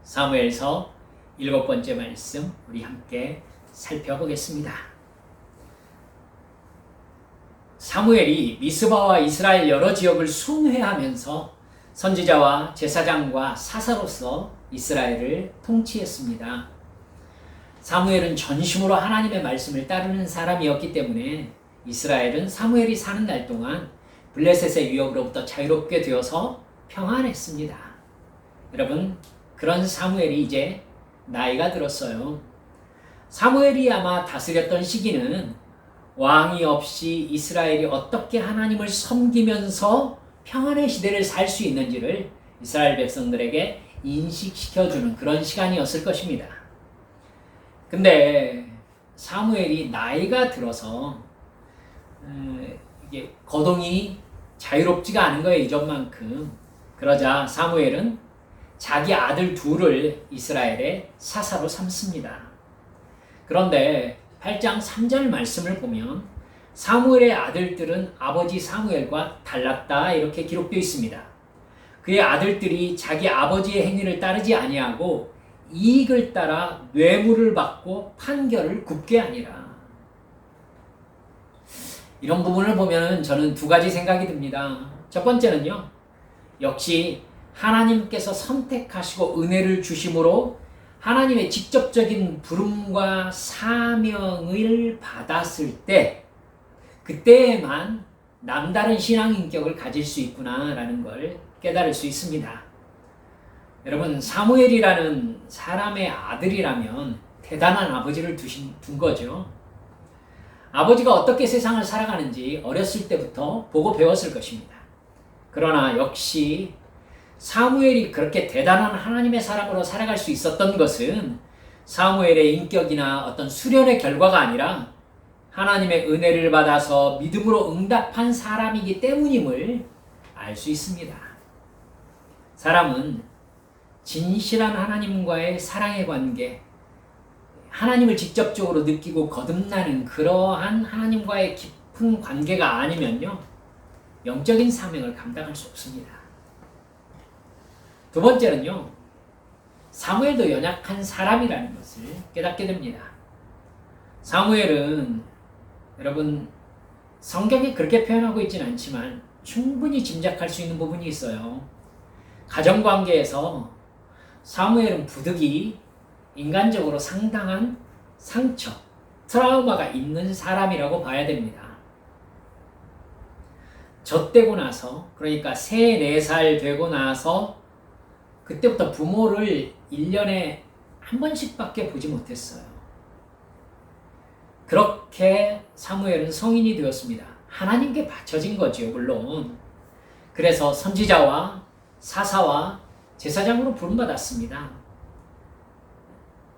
사무엘서 7번째 말씀 우리 함께 살펴보겠습니다. 사무엘이 미스바와 이스라엘 여러 지역을 순회하면서 선지자와 제사장과 사사로서 이스라엘을 통치했습니다. 사무엘은 전심으로 하나님의 말씀을 따르는 사람이었기 때문에 이스라엘은 사무엘이 사는 날 동안 블레셋의 위협으로부터 자유롭게 되어서 평안했습니다. 여러분, 그런 사무엘이 이제 나이가 들었어요. 사무엘이 아마 다스렸던 시기는 왕이 없이 이스라엘이 어떻게 하나님을 섬기면서 평안의 시대를 살 수 있는지를 이스라엘 백성들에게 인식시켜주는 그런 시간이었을 것입니다. 근데 사무엘이 나이가 들어서 이게 거동이 자유롭지가 않은 거예요, 이전만큼. 그러자 사무엘은 자기 아들 둘을 이스라엘의 사사로 삼습니다. 그런데 8장 3절 말씀을 보면 사무엘의 아들들은 아버지 사무엘과 달랐다 이렇게 기록되어 있습니다. 그의 아들들이 자기 아버지의 행위를 따르지 아니하고 이익을 따라 뇌물을 받고 판결을 굽게 하니라. 이런 부분을 보면 저는 두 가지 생각이 듭니다. 첫 번째는요, 역시 하나님께서 선택하시고 은혜를 주심으로 하나님의 직접적인 부름과 사명을 받았을 때 그때에만 남다른 신앙 인격을 가질 수 있구나라는 걸 깨달을 수 있습니다. 여러분, 사무엘이라는 사람의 아들이라면 대단한 아버지를 둔 거죠. 아버지가 어떻게 세상을 살아가는지 어렸을 때부터 보고 배웠을 것입니다. 그러나 역시 사무엘이 그렇게 대단한 하나님의 사람으로 살아갈 수 있었던 것은 사무엘의 인격이나 어떤 수련의 결과가 아니라 하나님의 은혜를 받아서 믿음으로 응답한 사람이기 때문임을 알 수 있습니다. 사람은 진실한 하나님과의 사랑의 관계, 하나님을 직접적으로 느끼고 거듭나는 그러한 하나님과의 깊은 관계가 아니면요, 영적인 사명을 감당할 수 없습니다. 두 번째는요, 사무엘도 연약한 사람이라는 것을 깨닫게 됩니다. 사무엘은 여러분 성경에 그렇게 표현하고 있지는 않지만 충분히 짐작할 수 있는 부분이 있어요. 가정관계에서 사무엘은 부득이 인간적으로 상당한 상처, 트라우마가 있는 사람이라고 봐야 됩니다. 젖되고 나서, 그러니까 3, 4살 되고 나서 그때부터 부모를 1년에 한 번씩밖에 보지 못했어요. 그렇게 사무엘은 성인이 되었습니다. 하나님께 바쳐진 거지요, 물론. 그래서 선지자와 사사와 제사장으로 부름받았습니다.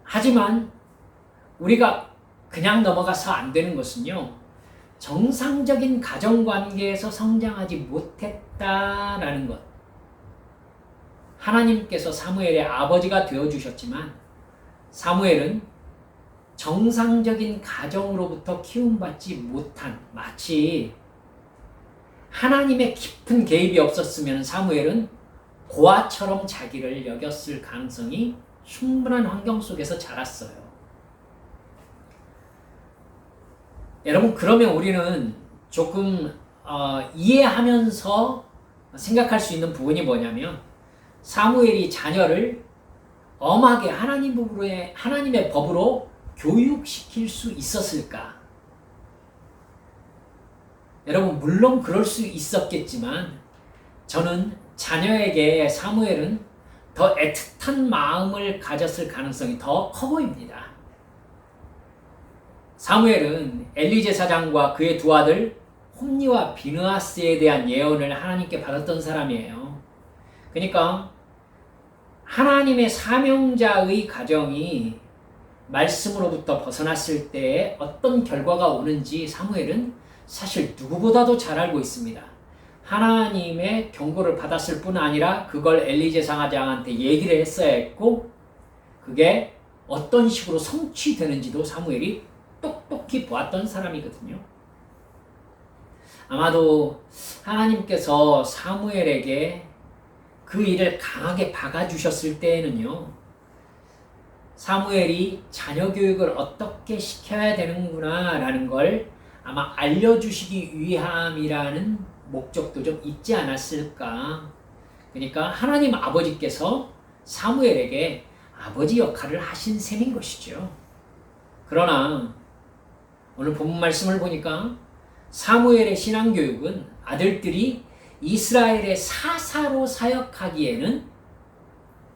하지만 우리가 그냥 넘어가서 안 되는 것은요, 정상적인 가정관계에서 성장하지 못했다라는 것. 하나님께서 사무엘의 아버지가 되어주셨지만 사무엘은 정상적인 가정으로부터 키움받지 못한, 마치 하나님의 깊은 개입이 없었으면 사무엘은 고아처럼 자기를 여겼을 가능성이 충분한 환경 속에서 자랐어요. 여러분, 그러면 우리는 조금 이해하면서 생각할 수 있는 부분이 뭐냐면, 사무엘이 자녀를 엄하게 하나님의 법으로 교육시킬 수 있었을까? 여러분, 물론 그럴 수 있었겠지만 저는 자녀에게 사무엘은 더 애틋한 마음을 가졌을 가능성이 더 커 보입니다. 사무엘은 엘리 제사장과 그의 두 아들 홈니와 비느하스에 대한 예언을 하나님께 받았던 사람이에요. 그러니까 하나님의 사명자의 가정이 말씀으로부터 벗어났을 때 어떤 결과가 오는지 사무엘은 사실 누구보다도 잘 알고 있습니다. 하나님의 경고를 받았을 뿐 아니라 그걸 엘리 제사장한테 얘기를 했어야 했고, 그게 어떤 식으로 성취되는지도 사무엘이 똑똑히 보았던 사람이거든요. 아마도 하나님께서 사무엘에게 그 일을 강하게 박아주셨을 때에는요, 사무엘이 자녀 교육을 어떻게 시켜야 되는구나 라는 걸 아마 알려주시기 위함이라는 목적도 좀 있지 않았을까. 그러니까 하나님 아버지께서 사무엘에게 아버지 역할을 하신 셈인 것이죠. 그러나 오늘 본문 말씀을 보니까 사무엘의 신앙교육은 아들들이 이스라엘의 사사로 사역하기에는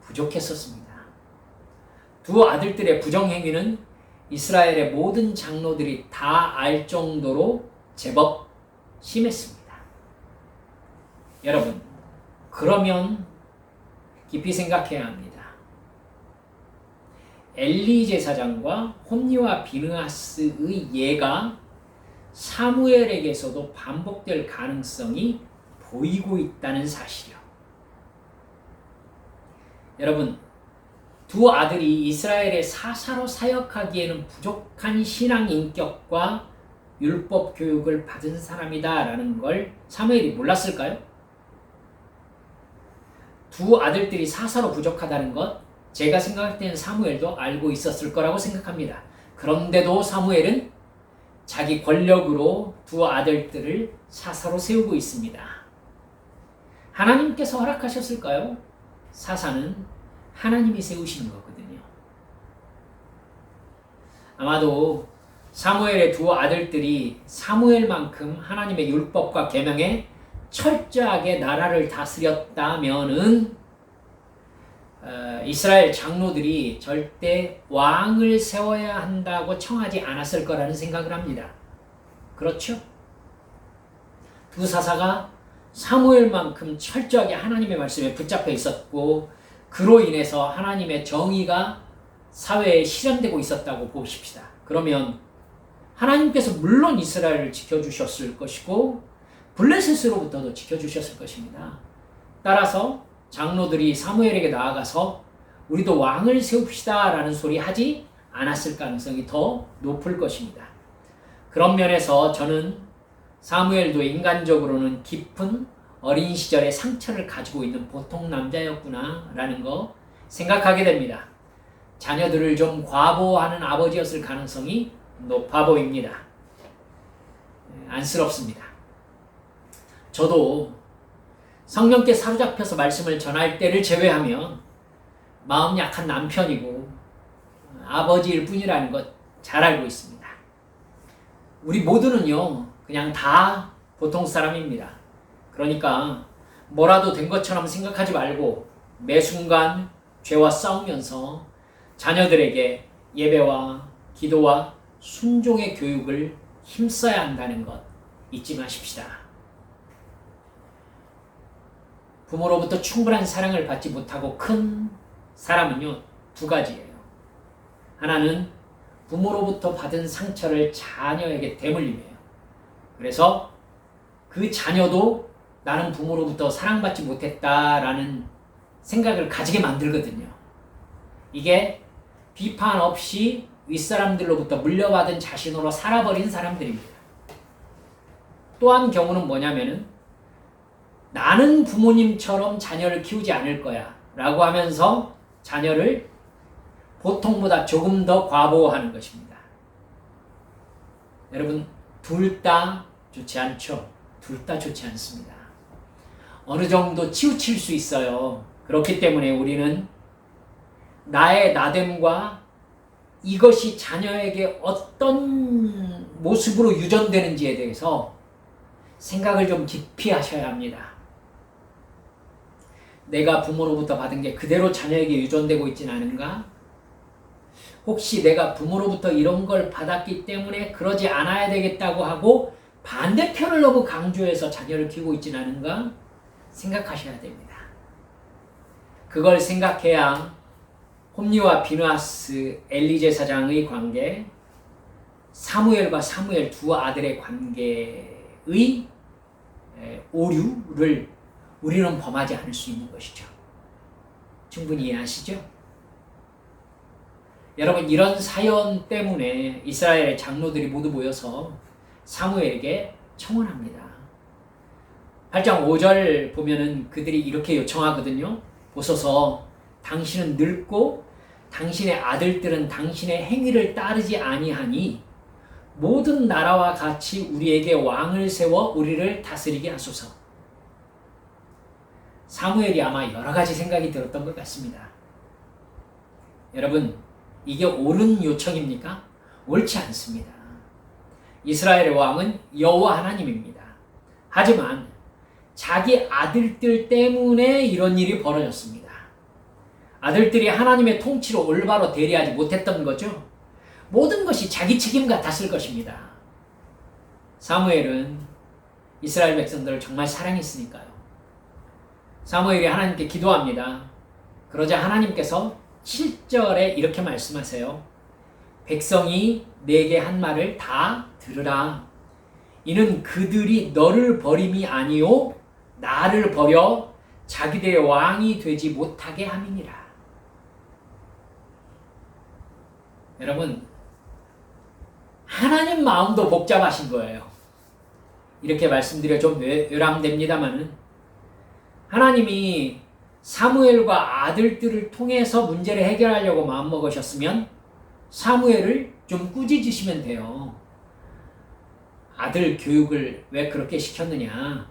부족했었습니다. 두 아들들의 부정행위는 이스라엘의 모든 장로들이 다 알 정도로 제법 심했습니다. 여러분, 그러면 깊이 생각해야 합니다. 엘리 제사장과 홈리와 비느하스의 예가 사무엘에게서도 반복될 가능성이 보이고 있다는 사실이요. 여러분, 두 아들이 이스라엘의 사사로 사역하기에는 부족한 신앙 인격과 율법 교육을 받은 사람이다라는 걸 사무엘이 몰랐을까요? 두 아들들이 사사로 부족하다는 것, 제가 생각할 때는 사무엘도 알고 있었을 거라고 생각합니다. 그런데도 사무엘은 자기 권력으로 두 아들들을 사사로 세우고 있습니다. 하나님께서 허락하셨을까요? 사사는 하나님이 세우시는 거거든요. 아마도 사무엘의 두 아들들이 사무엘만큼 하나님의 율법과 계명에 철저하게 나라를 다스렸다면은 이스라엘 장로들이 절대 왕을 세워야 한다고 청하지 않았을 거라는 생각을 합니다. 그렇죠? 두 사사가 사무엘만큼 철저하게 하나님의 말씀에 붙잡혀 있었고 그로 인해서 하나님의 정의가 사회에 실현되고 있었다고 보십시다. 그러면 하나님께서 물론 이스라엘을 지켜주셨을 것이고 블레셋으로부터도 지켜주셨을 것입니다. 따라서 장로들이 사무엘에게 나아가서 우리도 왕을 세웁시다 라는 소리 하지 않았을 가능성이 더 높을 것입니다. 그런 면에서 저는 사무엘도 인간적으로는 깊은 어린 시절의 상처를 가지고 있는 보통 남자였구나 라는 거 생각하게 됩니다. 자녀들을 좀 과보하는 아버지였을 가능성이 높아 보입니다. 안쓰럽습니다. 저도 성령께 사로잡혀서 말씀을 전할 때를 제외하면 마음 약한 남편이고 아버지일 뿐이라는 것 잘 알고 있습니다. 우리 모두는요 그냥 다 보통 사람입니다. 그러니까 뭐라도 된 것처럼 생각하지 말고 매 순간 죄와 싸우면서 자녀들에게 예배와 기도와 순종의 교육을 힘써야 한다는 것 잊지 마십시다. 부모로부터 충분한 사랑을 받지 못하고 큰 사람은요 두 가지예요. 하나는 부모로부터 받은 상처를 자녀에게 대물림해요. 그래서 그 자녀도 나는 부모로부터 사랑받지 못했다라는 생각을 가지게 만들거든요. 이게 비판 없이 윗사람들로부터 물려받은 자신으로 살아버린 사람들입니다. 또 한 경우는 뭐냐면은 나는 부모님처럼 자녀를 키우지 않을 거야 라고 하면서 자녀를 보통보다 조금 더 과보호하는 것입니다. 여러분 둘 다 좋지 않죠? 둘 다 좋지 않습니다. 어느 정도 치우칠 수 있어요. 그렇기 때문에 우리는 나의 나됨과 이것이 자녀에게 어떤 모습으로 유전되는지에 대해서 생각을 좀 깊이 하셔야 합니다. 내가 부모로부터 받은 게 그대로 자녀에게 유전되고 있지는 않은가? 혹시 내가 부모로부터 이런 걸 받았기 때문에 그러지 않아야 되겠다고 하고 반대편을 너무 강조해서 자녀를 키우고 있지는 않은가? 생각하셔야 됩니다. 그걸 생각해야 홈리와 비느하스, 엘리 제사장의 관계, 사무엘과 사무엘 두 아들의 관계의 오류를 우리는 범하지 않을 수 있는 것이죠. 충분히 이해하시죠? 여러분 이런 사연 때문에 이스라엘의 장로들이 모두 모여서 사무엘에게 청원합니다. 8장 5절 보면은 그들이 이렇게 요청하거든요. 보소서 당신은 늙고 당신의 아들들은 당신의 행위를 따르지 아니하니 모든 나라와 같이 우리에게 왕을 세워 우리를 다스리게 하소서. 사무엘이 아마 여러 가지 생각이 들었던 것 같습니다. 여러분, 이게 옳은 요청입니까? 옳지 않습니다. 이스라엘의 왕은 여호와 하나님입니다. 하지만 자기 아들들 때문에 이런 일이 벌어졌습니다. 아들들이 하나님의 통치로 올바로 대리하지 못했던 거죠. 모든 것이 자기 책임 같았을 것입니다. 사무엘은 이스라엘 백성들을 정말 사랑했으니까요. 사무엘이 하나님께 기도합니다. 그러자 하나님께서 7절에 이렇게 말씀하세요. 백성이 내게 한 말을 다 들으라. 이는 그들이 너를 버림이 아니요 나를 버려 자기들의 왕이 되지 못하게 함이니라. 여러분, 하나님 마음도 복잡하신 거예요. 이렇게 말씀드려 좀 외람됩니다만은 하나님이 사무엘과 아들들을 통해서 문제를 해결하려고 마음먹으셨으면 사무엘을 좀 꾸짖으시면 돼요. 아들 교육을 왜 그렇게 시켰느냐?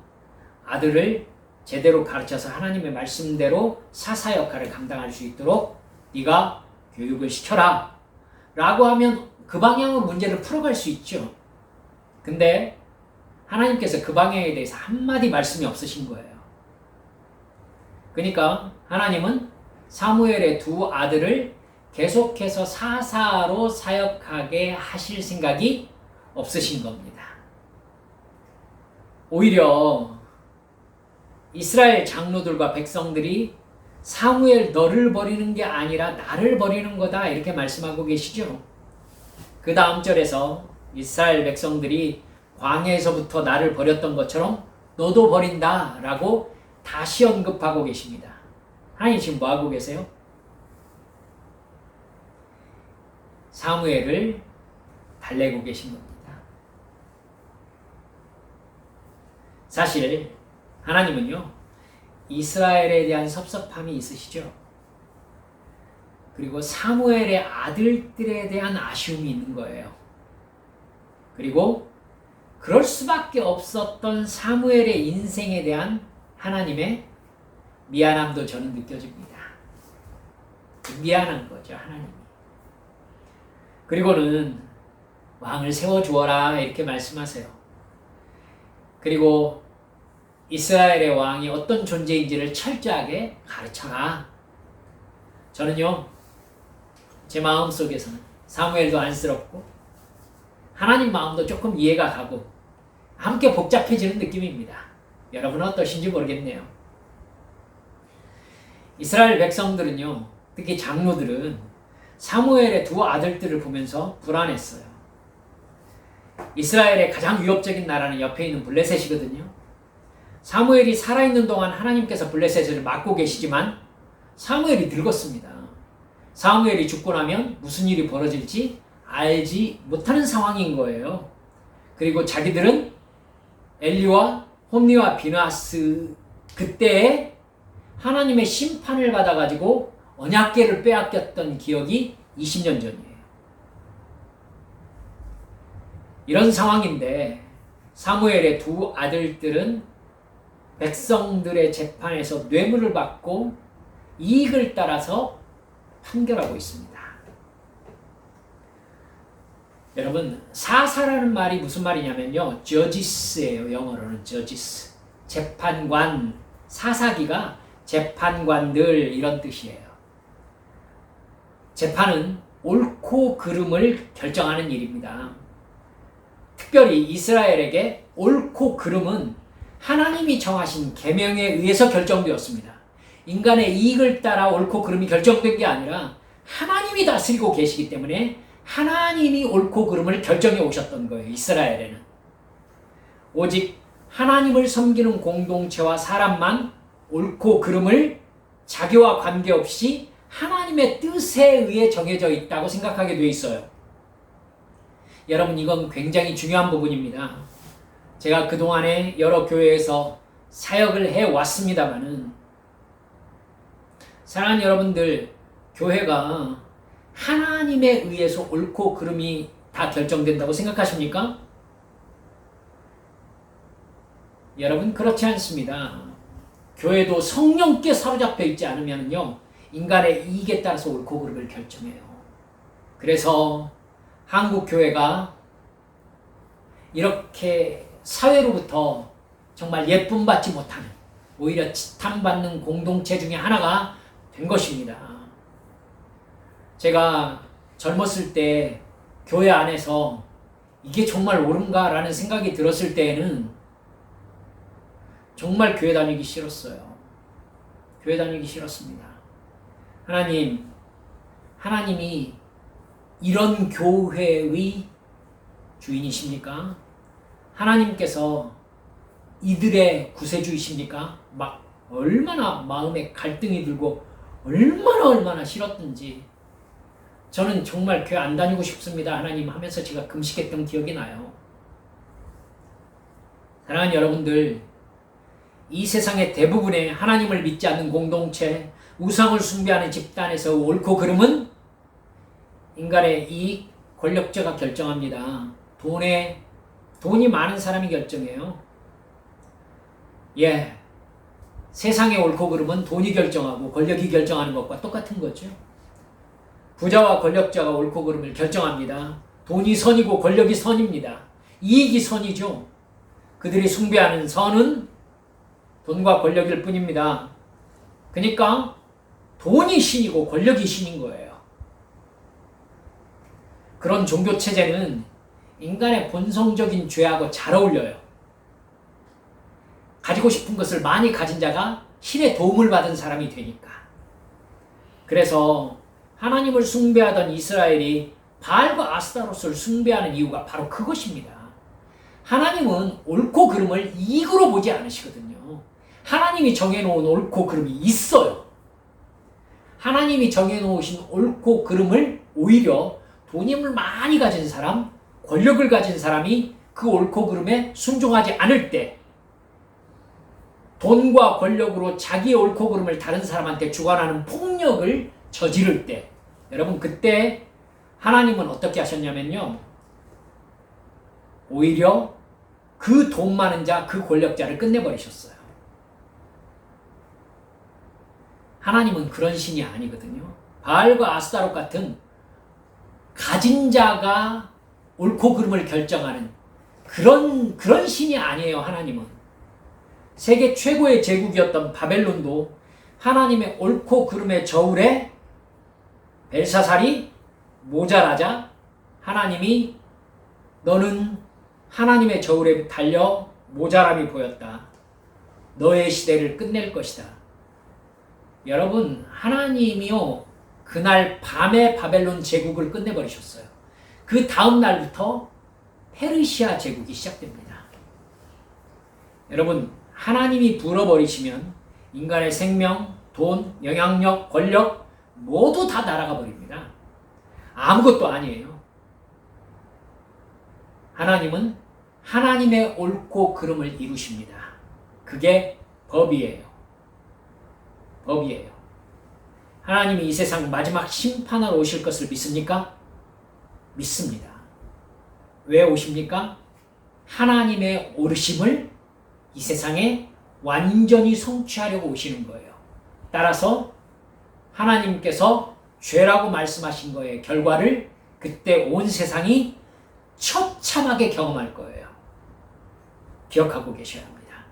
아들을 제대로 가르쳐서 하나님의 말씀대로 사사 역할을 감당할 수 있도록 네가 교육을 시켜라 라고 하면 그 방향으로 문제를 풀어갈 수 있죠. 근데 하나님께서 그 방향에 대해서 한마디 말씀이 없으신 거예요. 그러니까 하나님은 사무엘의 두 아들을 계속해서 사사로 사역하게 하실 생각이 없으신 겁니다. 오히려 이스라엘 장로들과 백성들이 사무엘 너를 버리는 게 아니라 나를 버리는 거다 이렇게 말씀하고 계시죠. 그 다음 절에서 이스라엘 백성들이 광야에서부터 나를 버렸던 것처럼 너도 버린다 라고 다시 언급하고 계십니다. 하나님 지금 뭐 하고 계세요? 사무엘을 달래고 계신 겁니다. 사실 하나님은요, 이스라엘에 대한 섭섭함이 있으시죠. 그리고 사무엘의 아들들에 대한 아쉬움이 있는 거예요. 그리고 그럴 수밖에 없었던 사무엘의 인생에 대한 하나님의 미안함도 저는 느껴집니다. 미안한 거죠, 하나님이. 그리고는 왕을 세워주어라 이렇게 말씀하세요. 그리고 이스라엘의 왕이 어떤 존재인지를 철저하게 가르쳐라. 저는요, 제 마음속에서는 사무엘도 안쓰럽고 하나님 마음도 조금 이해가 가고 함께 복잡해지는 느낌입니다. 여러분은 어떠신지 모르겠네요. 이스라엘 백성들은요, 특히 장로들은 사무엘의 두 아들들을 보면서 불안했어요. 이스라엘의 가장 위협적인 나라는 옆에 있는 블레셋이거든요. 사무엘이 살아있는 동안 하나님께서 블레셋을 막고 계시지만 사무엘이 늙었습니다. 사무엘이 죽고 나면 무슨 일이 벌어질지 알지 못하는 상황인 거예요. 그리고 자기들은 엘리와 홈리와 비나스 그때에 하나님의 심판을 받아가지고 언약궤를 빼앗겼던 기억이 20년 전이에요. 이런 상황인데 사무엘의 두 아들들은 백성들의 재판에서 뇌물을 받고 이익을 따라서 판결하고 있습니다. 여러분, 사사라는 말이 무슨 말이냐면요, judges예요. 영어로는 judges. 재판관, 사사기가 재판관들 이런 뜻이에요. 재판은 옳고 그름을 결정하는 일입니다. 특별히 이스라엘에게 옳고 그름은 하나님이 정하신 계명에 의해서 결정되었습니다. 인간의 이익을 따라 옳고 그름이 결정된 게 아니라 하나님이 다스리고 계시기 때문에 하나님이 옳고 그름을 결정해 오셨던 거예요. 이스라엘에는. 오직 하나님을 섬기는 공동체와 사람만 옳고 그름을 자기와 관계없이 하나님의 뜻에 의해 정해져 있다고 생각하게 돼 있어요. 여러분, 이건 굉장히 중요한 부분입니다. 제가 그동안에 여러 교회에서 사역을 해왔습니다마는 사랑하는 여러분들, 교회가 하나님에 의해서 옳고 그름이 다 결정된다고 생각하십니까? 여러분, 그렇지 않습니다. 교회도 성령께 사로잡혀 있지 않으면요, 인간의 이익에 따라서 옳고 그름을 결정해요. 그래서 한국 교회가 이렇게 사회로부터 정말 예쁨 받지 못하는, 오히려 지탄받는 공동체 중에 하나가 된 것입니다. 제가 젊었을 때 교회 안에서 이게 정말 옳은가 라는 생각이 들었을 때에는 정말 교회 다니기 싫었어요. 교회 다니기 싫었습니다. 하나님이 이런 교회의 주인이십니까? 하나님께서 이들의 구세주이십니까? 막 얼마나 마음에 갈등이 들고 얼마나 싫었던지, 저는 정말 교회 안 다니고 싶습니다 하나님 하면서 제가 금식했던 기억이 나요. 사랑하는 여러분들, 이 세상의 대부분의 하나님을 믿지 않는 공동체, 우상을 숭배하는 집단에서 옳고 그름은 인간의 이익, 권력자가 결정합니다. 돈이 많은 사람이 결정해요. 세상의 옳고 그름은 돈이 결정하고 권력이 결정하는 것과 똑같은 거죠. 부자와 권력자가 옳고 그름을 결정합니다. 돈이 선이고 권력이 선입니다. 이익이 선이죠. 그들이 숭배하는 선은 돈과 권력일 뿐입니다. 그러니까 돈이 신이고 권력이 신인 거예요. 그런 종교체제는 인간의 본성적인 죄하고 잘 어울려요. 가지고 싶은 것을 많이 가진 자가 신의 도움을 받은 사람이 되니까. 그래서 하나님을 숭배하던 이스라엘이 바알과 아스타롯을 숭배하는 이유가 바로 그것입니다. 하나님은 옳고 그름을 이익으로 보지 않으시거든요. 하나님이 정해놓은 옳고 그름이 있어요. 하나님이 정해놓으신 옳고 그름을 오히려 돈을 많이 가진 사람, 권력을 가진 사람이 그 옳고 그름에 순종하지 않을 때, 돈과 권력으로 자기의 옳고 그름을 다른 사람한테 주관하는 폭력을 저지를 때, 여러분, 그때 하나님은 어떻게 하셨냐면요, 오히려 그 돈 많은 자, 그 권력자를 끝내버리셨어요. 하나님은 그런 신이 아니거든요. 바알과 아스타롯 같은 가진 자가 옳고 그름을 결정하는 그런 신이 아니에요. 하나님은 세계 최고의 제국이었던 바벨론도 하나님의 옳고 그름의 저울에 벨사살이 모자라자 하나님이 너는 하나님의 저울에 달려 모자람이 보였다. 너의 시대를 끝낼 것이다. 여러분, 하나님이요, 그날 밤에 바벨론 제국을 끝내버리셨어요. 그 다음 날부터 페르시아 제국이 시작됩니다. 여러분, 하나님이 불어버리시면 인간의 생명, 돈, 영향력, 권력 모두 다 날아가 버립니다. 아무것도 아니에요. 하나님은 하나님의 옳고 그름을 이루십니다. 그게 법이에요. 법이에요. 하나님이 이 세상 마지막 심판하러 오실 것을 믿습니까? 믿습니다. 왜 오십니까? 하나님의 오르심을 이 세상에 완전히 성취하려고 오시는 거예요. 따라서 하나님께서 죄라고 말씀하신 거의 결과를 그때 온 세상이 처참하게 경험할 거예요. 기억하고 계셔야 합니다.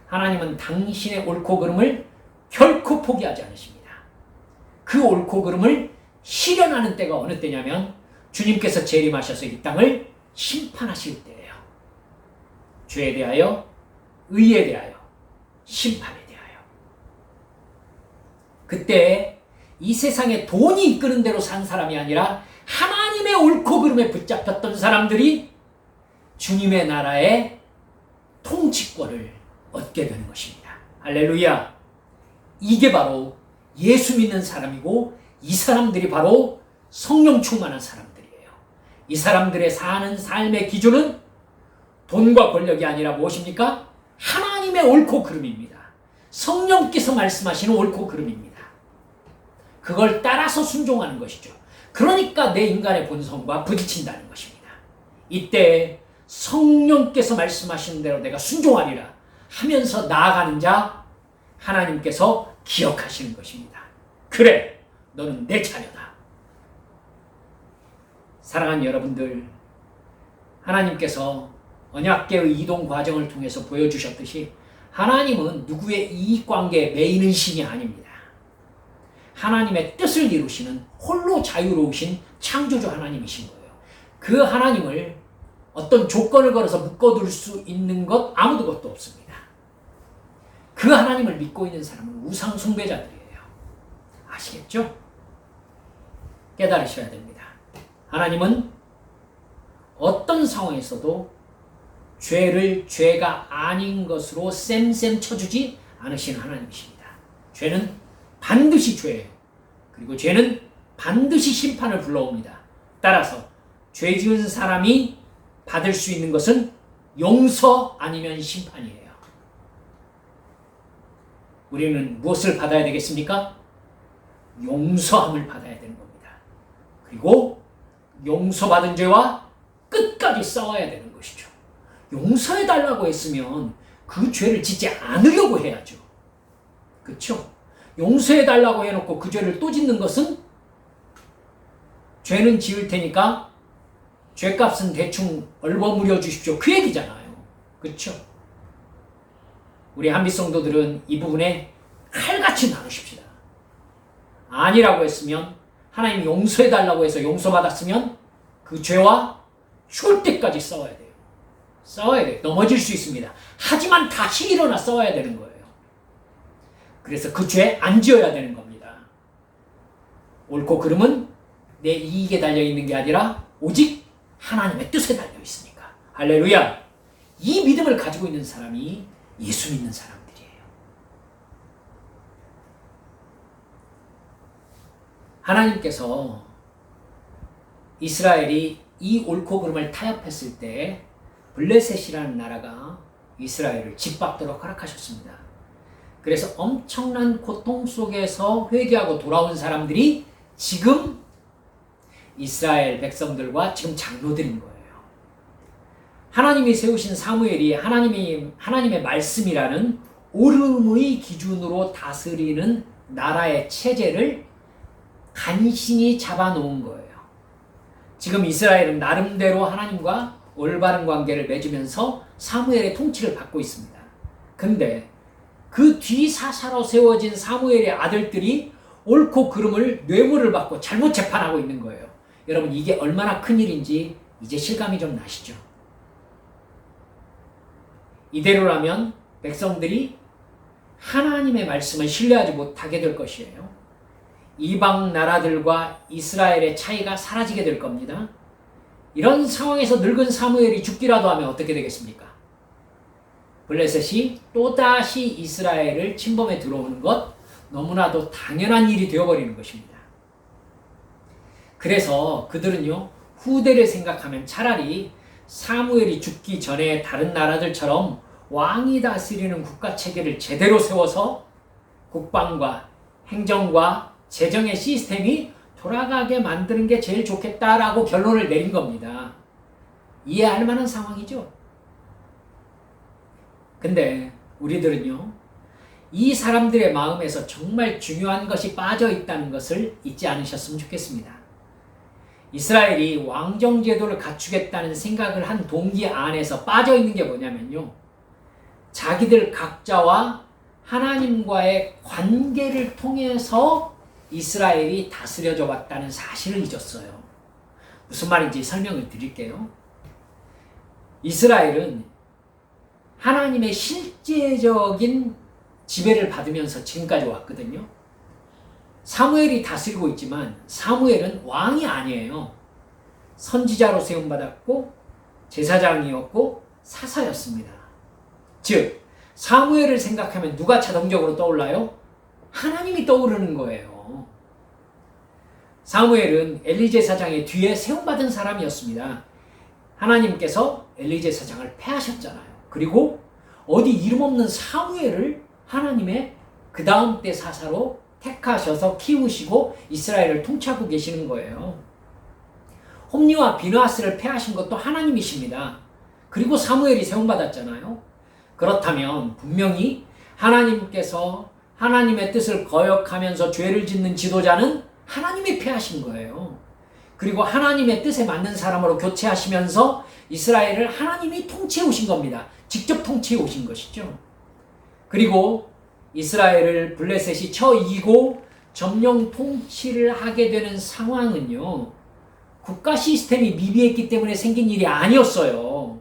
하나님은 당신의 옳고 그름을 결코 포기하지 않으십니다. 그 옳고 그름을 실현하는 때가 어느 때냐면 주님께서 재림하셔서 이 땅을 심판하실 때예요. 죄에 대하여, 의에 대하여, 심판에 대하여. 그때 이 세상에 돈이 이끄는 대로 산 사람이 아니라 하나님의 옳고 그름에 붙잡혔던 사람들이 주님의 나라의 통치권을 얻게 되는 것입니다. 할렐루야! 이게 바로 예수 믿는 사람이고, 이 사람들이 바로 성령 충만한 사람들이에요. 이 사람들의 사는 삶의 기준은 돈과 권력이 아니라 무엇입니까? 하나님의 옳고 그름입니다. 성령께서 말씀하시는 옳고 그름입니다. 그걸 따라서 순종하는 것이죠. 그러니까 내 인간의 본성과 부딪힌다는 것입니다. 이때 성령께서 말씀하시는 대로 내가 순종하리라 하면서 나아가는 자 하나님께서 기억하시는 것입니다. 그래, 너는 내 자녀다. 사랑하는 여러분들, 하나님께서 언약궤의 이동 과정을 통해서 보여주셨듯이 하나님은 누구의 이익관계에 매이는 신이 아닙니다. 하나님의 뜻을 이루시는 홀로 자유로우신 창조주 하나님이신 거예요. 그 하나님을 어떤 조건을 걸어서 묶어둘 수 있는 것 아무도 것도 없습니다. 그 하나님을 믿고 있는 사람은 우상 숭배자들이에요. 아시겠죠? 깨달으셔야 됩니다. 하나님은 어떤 상황에서도 죄를 죄가 아닌 것으로 쌤쌤 쳐주지 않으시는 하나님이십니다. 죄는 반드시 죄예요. 그리고 죄는 반드시 심판을 불러옵니다. 따라서 죄 지은 사람이 받을 수 있는 것은 용서 아니면 심판이에요. 우리는 무엇을 받아야 되겠습니까? 용서함을 받아야 되는 겁니다. 그리고 용서받은 죄와 끝까지 싸워야 되는 것이죠. 용서해달라고 했으면 그 죄를 짓지 않으려고 해야죠. 그렇죠? 용서해달라고 해놓고 그 죄를 또 짓는 것은 죄는 지을 테니까 죄값은 대충 얼버무려 주십시오. 그 얘기잖아요. 그렇죠? 우리 한빛 성도들은 이 부분에 칼같이 나누십시다. 아니라고 했으면 하나님이 용서해달라고 해서 용서받았으면 그 죄와 죽을 때까지 싸워야 돼요. 싸워야 돼요. 넘어질 수 있습니다. 하지만 다시 일어나 싸워야 되는 거예요. 그래서 그 죄 안 지어야 되는 겁니다. 옳고 그름은 내 이익에 달려있는 게 아니라 오직 하나님의 뜻에 달려있으니까. 할렐루야! 이 믿음을 가지고 있는 사람이 예수 믿는 사람들이에요. 하나님께서 이스라엘이 이 옳고 그름을 타협했을 때 블레셋이라는 나라가 이스라엘을 짓밟도록 허락하셨습니다. 그래서 엄청난 고통 속에서 회개하고 돌아온 사람들이 지금 이스라엘 백성들과 지금 장로들인 거예요. 하나님이 세우신 사무엘이 하나님의 말씀이라는 옳음의 기준으로 다스리는 나라의 체제를 간신히 잡아놓은 거예요. 지금 이스라엘은 나름대로 하나님과 올바른 관계를 맺으면서 사무엘의 통치를 받고 있습니다. 근데 그 뒤 사사로 세워진 사무엘의 아들들이 옳고 그름을 뇌물을 받고 잘못 재판하고 있는 거예요. 여러분, 이게 얼마나 큰일인지 이제 실감이 좀 나시죠? 이대로라면 백성들이 하나님의 말씀을 신뢰하지 못하게 될 것이에요. 이방 나라들과 이스라엘의 차이가 사라지게 될 겁니다. 이런 상황에서 늙은 사무엘이 죽기라도 하면 어떻게 되겠습니까? 블레셋이 또다시 이스라엘을 침범해 들어오는 것, 너무나도 당연한 일이 되어버리는 것입니다. 그래서 그들은요, 후대를 생각하면 차라리 사무엘이 죽기 전에 다른 나라들처럼 왕이 다스리는 국가 체계를 제대로 세워서 국방과 행정과 재정의 시스템이 돌아가게 만드는 게 제일 좋겠다라고 결론을 내린 겁니다. 이해할 만한 상황이죠. 근데 우리들은요, 이 사람들의 마음에서 정말 중요한 것이 빠져 있다는 것을 잊지 않으셨으면 좋겠습니다. 이스라엘이 왕정제도를 갖추겠다는 생각을 한 동기 안에서 빠져 있는 게 뭐냐면요, 자기들 각자와 하나님과의 관계를 통해서 이스라엘이 다스려져 왔다는 사실을 잊었어요. 무슨 말인지 설명을 드릴게요. 이스라엘은 하나님의 실제적인 지배를 받으면서 지금까지 왔거든요. 사무엘이 다스리고 있지만 사무엘은 왕이 아니에요. 선지자로 세움받았고 제사장이었고 사사였습니다. 즉, 사무엘을 생각하면 누가 자동적으로 떠올라요? 하나님이 떠오르는 거예요. 사무엘은 엘리 제사장의 뒤에 세움받은 사람이었습니다. 하나님께서 엘리 제사장을 패하셨잖아요. 그리고 어디 이름 없는 사무엘을 하나님의 그 다음 때 사사로 택하셔서 키우시고 이스라엘을 통치하고 계시는 거예요. 홈리와 비느하스를 패하신 것도 하나님이십니다. 그리고 사무엘이 세움받았잖아요. 그렇다면 분명히 하나님께서 하나님의 뜻을 거역하면서 죄를 짓는 지도자는 하나님이 패하신 거예요. 그리고 하나님의 뜻에 맞는 사람으로 교체하시면서 이스라엘을 하나님이 통치해 오신 겁니다. 직접 통치해 오신 것이죠. 그리고 이스라엘을 블레셋이 쳐 이기고 점령 통치를 하게 되는 상황은요, 국가 시스템이 미비했기 때문에 생긴 일이 아니었어요.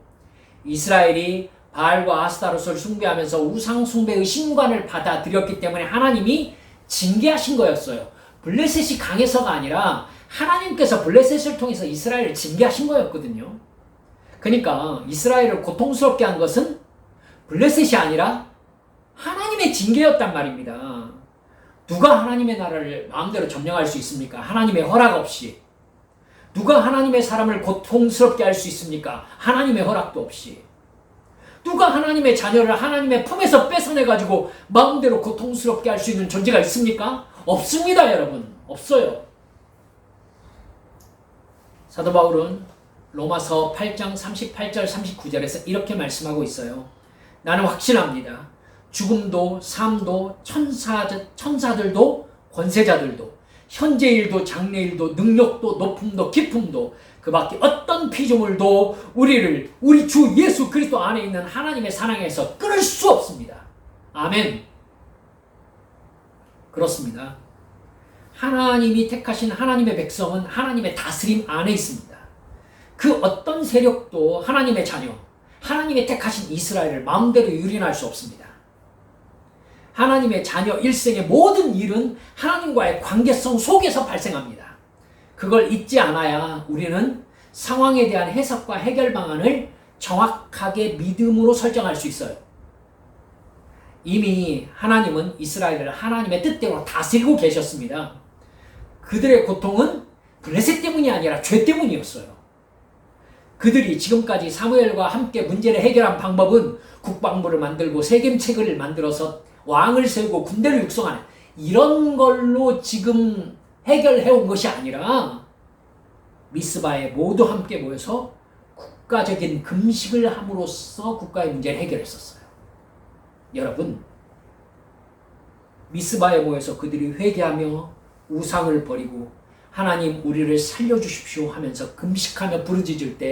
이스라엘이 바알과 아스타롯을 숭배하면서 우상 숭배의 신관을 받아들였기 때문에 하나님이 징계하신 거였어요. 블레셋이 강해서가 아니라 하나님께서 블레셋을 통해서 이스라엘을 징계하신 거였거든요. 그러니까 이스라엘을 고통스럽게 한 것은 블레셋이 아니라 하나님의 징계였단 말입니다. 누가 하나님의 나라를 마음대로 점령할 수 있습니까? 하나님의 허락 없이. 누가 하나님의 사람을 고통스럽게 할 수 있습니까? 하나님의 허락도 없이. 누가 하나님의 자녀를 하나님의 품에서 뺏어내가지고 마음대로 고통스럽게 할 수 있는 존재가 있습니까? 없습니다, 여러분. 없어요. 사도 바울은 로마서 8장 38절 39절에서 이렇게 말씀하고 있어요. 나는 확신합니다. 죽음도 삶도 천사들도 권세자들도 현재일도 장래일도 능력도 높음도 깊음도 그 밖에 어떤 피조물도 우리를 우리 주 예수 그리스도 안에 있는 하나님의 사랑에서 끊을 수 없습니다. 아멘. 그렇습니다. 하나님이 택하신 하나님의 백성은 하나님의 다스림 안에 있습니다. 그 어떤 세력도 하나님의 자녀, 하나님의 택하신 이스라엘을 마음대로 유린할 수 없습니다. 하나님의 자녀 일생의 모든 일은 하나님과의 관계성 속에서 발생합니다. 그걸 잊지 않아야 우리는 상황에 대한 해석과 해결 방안을 정확하게 믿음으로 설정할 수 있어요. 이미 하나님은 이스라엘을 하나님의 뜻대로 다스리고 계셨습니다. 그들의 고통은 블레셋 때문이 아니라 죄 때문이었어요. 그들이 지금까지 사무엘과 함께 문제를 해결한 방법은 국방부를 만들고 세겜책을 만들어서 왕을 세우고 군대를 육성하는 이런 걸로 지금 해결해온 것이 아니라 미스바에 모두 함께 모여서 국가적인 금식을 함으로써 국가의 문제를 해결했었어요. 여러분, 미스바에 모여서 그들이 회개하며 우상을 버리고 하나님 우리를 살려주십시오 하면서 금식하며 부르짖을 때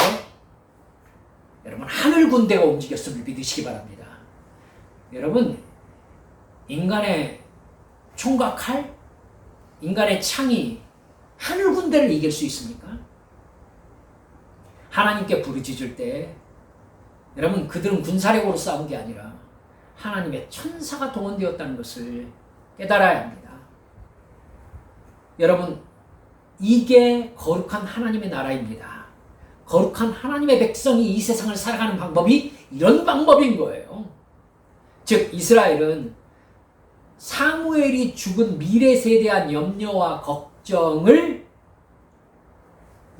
여러분 하늘 군대가 움직였음을 믿으시기 바랍니다. 여러분, 인간의 총과 칼, 인간의 창이 하늘 군대를 이길 수 있습니까? 하나님께 부르짖을 때 여러분 그들은 군사력으로 싸운 게 아니라 하나님의 천사가 동원되었다는 것을 깨달아야 합니다. 여러분, 이게 거룩한 하나님의 나라입니다. 거룩한 하나님의 백성이 이 세상을 살아가는 방법이 이런 방법인 거예요. 즉 이스라엘은 사무엘이 죽은 미래세에 대한 염려와 걱정을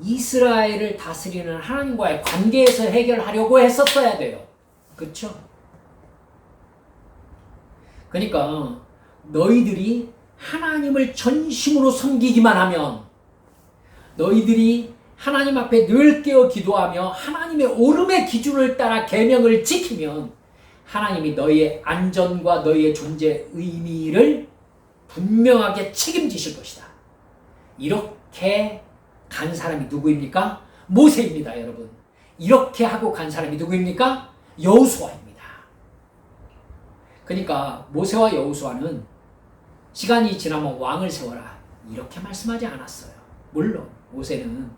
이스라엘을 다스리는 하나님과의 관계에서 해결하려고 했었어야 돼요. 그렇죠? 그러니까 너희들이 하나님을 전심으로 섬기기만 하면, 너희들이 하나님 앞에 늘 깨어 기도하며 하나님의 오름의 기준을 따라 계명을 지키면 하나님이 너희의 안전과 너희의 존재 의미를 분명하게 책임지실 것이다. 이렇게 간 사람이 누구입니까? 모세입니다, 여러분. 이렇게 하고 간 사람이 누구입니까? 여호수아입니다. 그러니까 모세와 여호수아는 시간이 지나면 왕을 세워라 이렇게 말씀하지 않았어요. 물론 모세는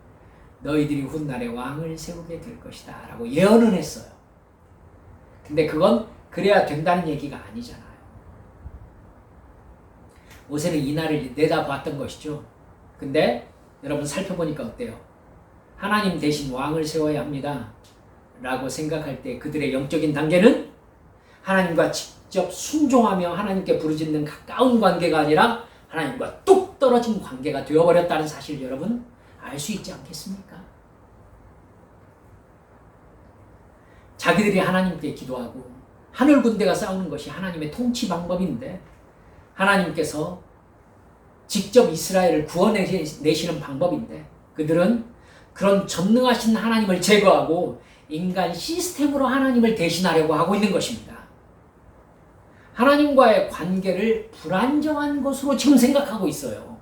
너희들이 훗날에 왕을 세우게 될 것이다 라고 예언은 했어요. 근데 그건 그래야 된다는 얘기가 아니잖아요. 모세는 이 날을 내다봤던 것이죠. 근데 여러분 살펴보니까 어때요? 하나님 대신 왕을 세워야 합니다 라고 생각할 때 그들의 영적인 단계는 하나님과 직접 순종하며 하나님께 부르짖는 가까운 관계가 아니라 하나님과 뚝 떨어진 관계가 되어버렸다는 사실을 여러분 알 수 있지 않겠습니까? 자기들이 하나님께 기도하고 하늘 군대가 싸우는 것이 하나님의 통치 방법인데 하나님께서 직접 이스라엘을 구원내시는 방법인데 그들은 그런 전능하신 하나님을 제거하고 인간 시스템으로 하나님을 대신하려고 하고 있는 것입니다. 하나님과의 관계를 불안정한 것으로 지금 생각하고 있어요.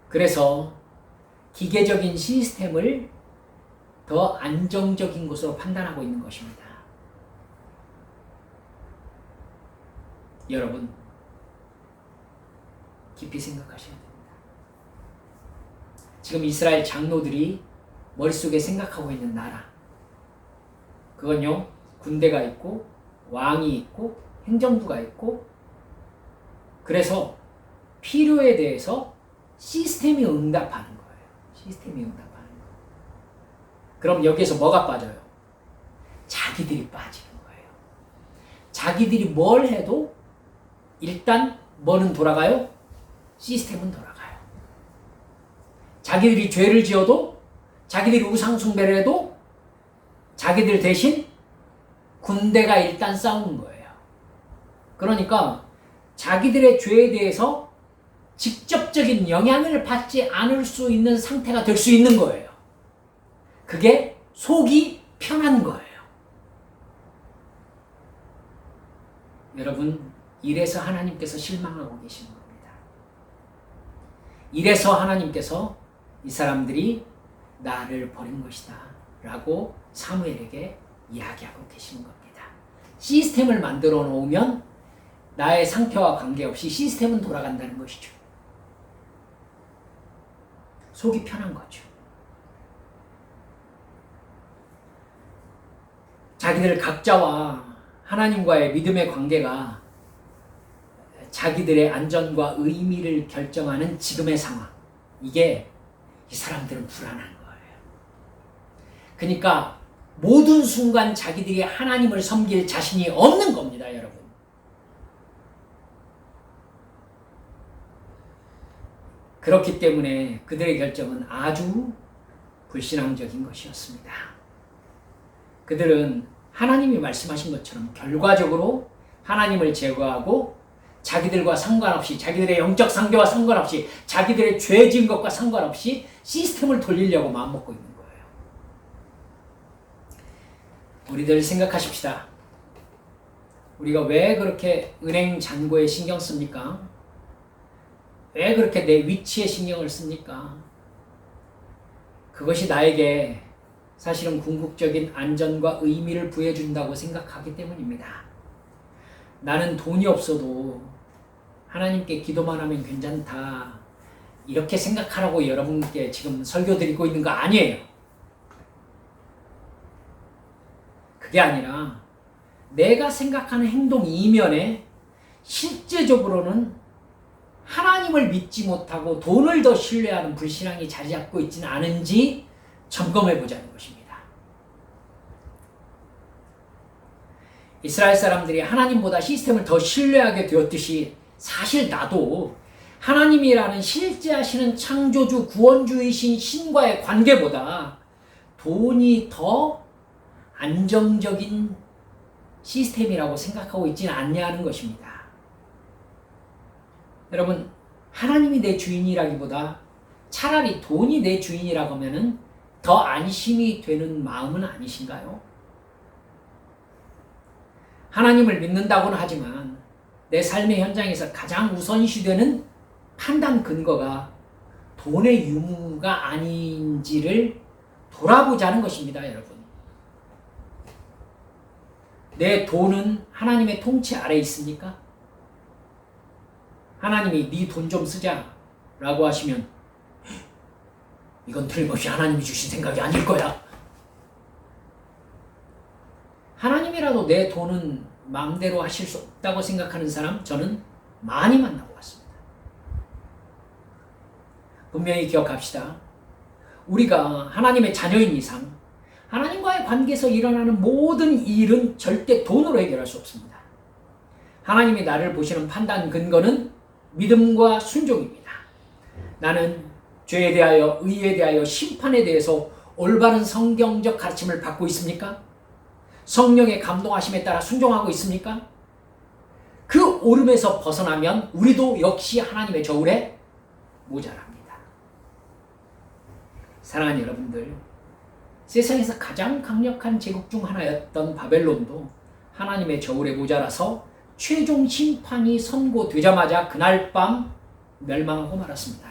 그래서 기계적인 시스템을 더 안정적인 것으로 판단하고 있는 것입니다. 여러분, 깊이 생각하셔야 됩니다. 지금 이스라엘 장로들이 머릿속에 생각하고 있는 나라, 그건요, 군대가 있고 왕이 있고 행정부가 있고, 그래서 필요에 대해서 시스템이 응답하는 거예요. 시스템이 응답하는 거예요. 그럼 여기에서 뭐가 빠져요? 자기들이 빠지는 거예요. 자기들이 뭘 해도 일단 뭐는 돌아가요? 시스템은 돌아가요. 자기들이 죄를 지어도, 자기들이 우상숭배를 해도 자기들 대신 군대가 일단 싸우는 거예요. 그러니까 자기들의 죄에 대해서 직접적인 영향을 받지 않을 수 있는 상태가 될 수 있는 거예요. 그게 속이 편한 거예요. 여러분, 이래서 하나님께서 실망하고 계시는 겁니다. 이래서 하나님께서 이 사람들이 나를 버린 것이다 라고 사무엘에게 이야기하고 계시는 겁니다. 시스템을 만들어 놓으면 나의 상태와 관계없이 시스템은 돌아간다는 것이죠. 속이 편한 거죠. 자기들 각자와 하나님과의 믿음의 관계가 자기들의 안전과 의미를 결정하는 지금의 상황, 이게 이 사람들은 불안한 거예요. 그러니까 모든 순간 자기들이 하나님을 섬길 자신이 없는 겁니다, 여러분. 그렇기 때문에 그들의 결정은 아주 불신앙적인 것이었습니다. 그들은 하나님이 말씀하신 것처럼 결과적으로 하나님을 제거하고 자기들과 상관없이, 자기들의 영적 상태와 상관없이, 자기들의 죄 지은 것과 상관없이 시스템을 돌리려고 마음먹고 있는 거예요. 우리들 생각하십시다. 우리가 왜 그렇게 은행 잔고에 신경 씁니까? 왜 그렇게 내 위치에 신경을 씁니까? 그것이 나에게 사실은 궁극적인 안전과 의미를 부여준다고 생각하기 때문입니다. 나는 돈이 없어도 하나님께 기도만 하면 괜찮다, 이렇게 생각하라고 여러분께 지금 설교 드리고 있는 거 아니에요. 그게 아니라 내가 생각하는 행동 이면에 실제적으로는 하나님을 믿지 못하고 돈을 더 신뢰하는 불신앙이 자리 잡고 있지는 않은지 점검해 보자는 것입니다. 이스라엘 사람들이 하나님보다 시스템을 더 신뢰하게 되었듯이 사실 나도 하나님이라는 실제 하시는 창조주 구원주이신 신과의 관계보다 돈이 더 안정적인 시스템이라고 생각하고 있지는 않냐는 것입니다. 여러분, 하나님이 내 주인이라기보다 차라리 돈이 내 주인이라고 하면은 더 안심이 되는 마음은 아니신가요? 하나님을 믿는다고는 하지만 내 삶의 현장에서 가장 우선시되는 판단 근거가 돈의 유무가 아닌지를 돌아보자는 것입니다, 여러분. 내 돈은 하나님의 통치 아래에 있습니까? 하나님이 네 돈 좀 쓰자 라고 하시면 이건 틀림없이 하나님이 주신 생각이 아닐 거야. 하나님이라도 내 돈은 마음대로 하실 수 없다고 생각하는 사람 저는 많이 만나고 왔습니다. 분명히 기억합시다. 우리가 하나님의 자녀인 이상 하나님과의 관계에서 일어나는 모든 일은 절대 돈으로 해결할 수 없습니다. 하나님이 나를 보시는 판단 근거는 믿음과 순종입니다. 나는 죄에 대하여, 의에 대하여, 심판에 대해서 올바른 성경적 가르침을 받고 있습니까? 성령의 감동하심에 따라 순종하고 있습니까? 그 오름에서 벗어나면 우리도 역시 하나님의 저울에 모자랍니다. 사랑하는 여러분들, 세상에서 가장 강력한 제국 중 하나였던 바벨론도 하나님의 저울에 모자라서 최종 심판이 선고되자마자 그날 밤 멸망하고 말았습니다.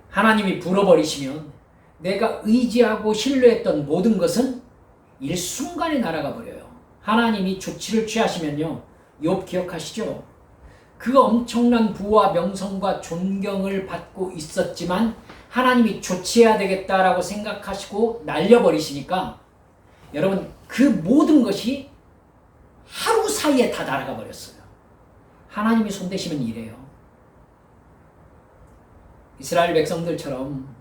하나님이 불어버리시면 내가 의지하고 신뢰했던 모든 것은 일순간에 날아가 버려요. 하나님이 조치를 취하시면요, 욥 기억하시죠? 그 엄청난 부와 명성과 존경을 받고 있었지만 하나님이 조치해야 되겠다라고 생각하시고 날려버리시니까 여러분, 그 모든 것이 하루 사이에 다 날아가 버렸어요. 하나님이 손대시면 이래요. 이스라엘 백성들처럼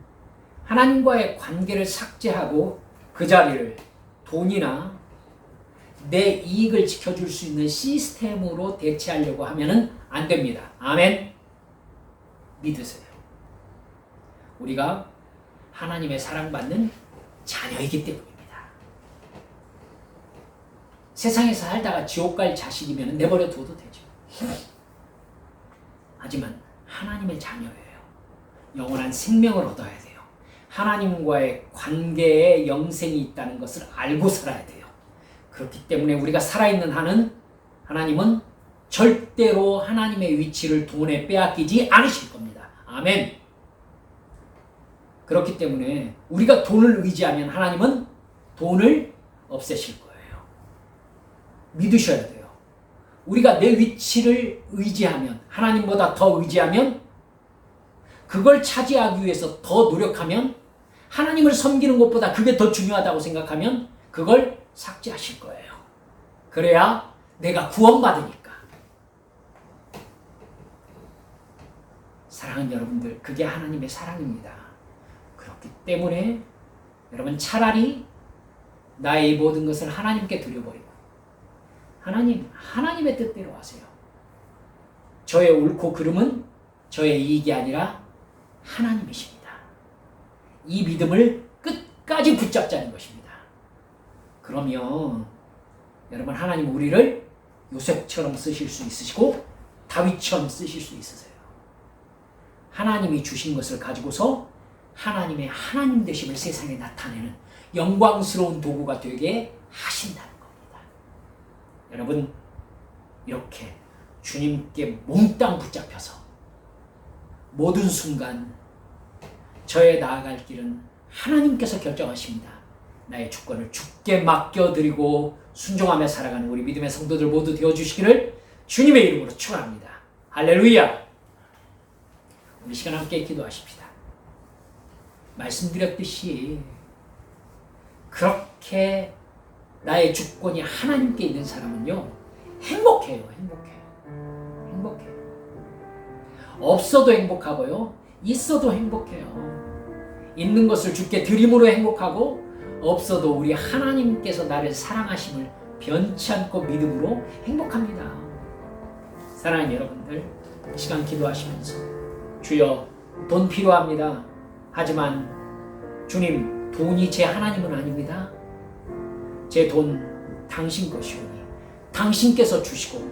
하나님과의 관계를 삭제하고 그 자리를 돈이나 내 이익을 지켜줄 수 있는 시스템으로 대체하려고 하면은 안 됩니다. 아멘. 믿으세요. 우리가 하나님의 사랑받는 자녀이기 때문입니다. 세상에서 살다가 지옥 갈 자식이면 내버려 둬도 되죠. 하지만 하나님의 자녀예요. 영원한 생명을 얻어야 돼요. 하나님과의 관계에 영생이 있다는 것을 알고 살아야 돼요. 그렇기 때문에 우리가 살아있는 한은 하나님은 절대로 하나님의 위치를 돈에 빼앗기지 않으실 겁니다. 아멘. 그렇기 때문에 우리가 돈을 의지하면 하나님은 돈을 없애실 거예요. 믿으셔야 돼요. 우리가 내 위치를 의지하면, 하나님보다 더 의지하면, 그걸 차지하기 위해서 더 노력하면, 하나님을 섬기는 것보다 그게 더 중요하다고 생각하면 그걸 삭제하실 거예요. 그래야 내가 구원받으니까. 사랑하는 여러분들, 그게 하나님의 사랑입니다. 그렇기 때문에 여러분, 차라리 나의 모든 것을 하나님께 드려버리고 하나님의 뜻대로 하세요. 저의 옳고 그름은 저의 이익이 아니라 하나님이십니다. 이 믿음을 끝까지 붙잡자는 것입니다. 그러면 여러분, 하나님 우리를 요셉처럼 쓰실 수 있으시고 다윗처럼 쓰실 수 있으세요. 하나님이 주신 것을 가지고서 하나님의 하나님 되심을 세상에 나타내는 영광스러운 도구가 되게 하신다는 겁니다. 여러분, 이렇게 주님께 몽땅 붙잡혀서 모든 순간 저의 나아갈 길은 하나님께서 결정하십니다. 나의 주권을 주께 맡겨드리고 순종하며 살아가는 우리 믿음의 성도들 모두 되어주시기를 주님의 이름으로 축원합니다. 할렐루야. 우리 시간 함께 기도하십시다. 말씀드렸듯이 그렇게 나의 주권이 하나님께 있는 사람은요, 행복해요. 행복해요. 없어도 행복하고요, 있어도 행복해요. 있는 것을 주께 드림으로 행복하고, 없어도 우리 하나님께서 나를 사랑하심을 변치 않고 믿음으로 행복합니다. 사랑하는 여러분들, 이 시간 기도하시면서 주여, 돈 필요합니다. 하지만 주님, 돈이 제 하나님은 아닙니다. 제 돈 당신 것이오니 당신께서 주시고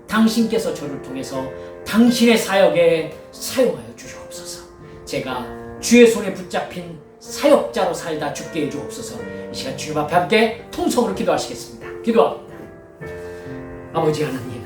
당신께서 저를 통해서 당신의 사역에 사용하여 주시옵소서. 제가 주의 손에 붙잡힌 사역자로 살다 죽게 해주옵소서. 이 시간 주님 앞에 함께 통성으로 기도하시겠습니다. 기도합니다. 아버지 하나님,